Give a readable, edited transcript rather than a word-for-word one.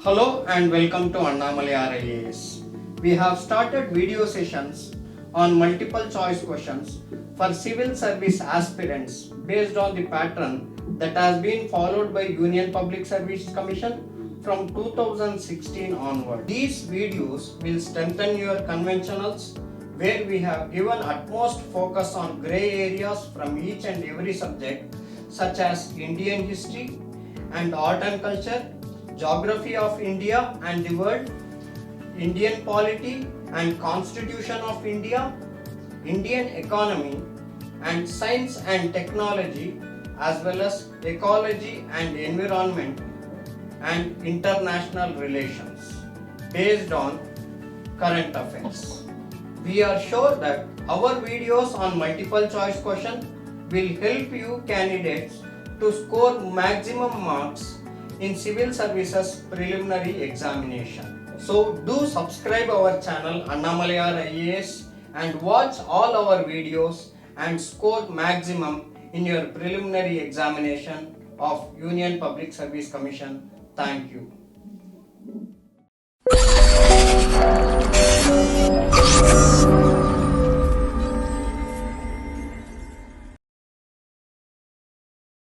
Hello and welcome to Annamalaiyar IAS. We have started video sessions on multiple choice questions for civil service aspirants based on the pattern that has been followed by Union Public Service Commission from 2016 onward. These videos will strengthen your conventionals where we have given utmost focus on grey areas from each and every subject such as Indian history and art and culture, geography of India and the world, Indian polity and constitution of India, Indian economy and science and technology, as well as ecology and environment and international relations based on current affairs. We are sure that our videos on multiple choice question will help you candidates to score maximum marks in civil services preliminary examination. So do subscribe our channel Annamalaiyar IAS and watch all our videos and score maximum in your preliminary examination of Union Public Service Commission. Thank you.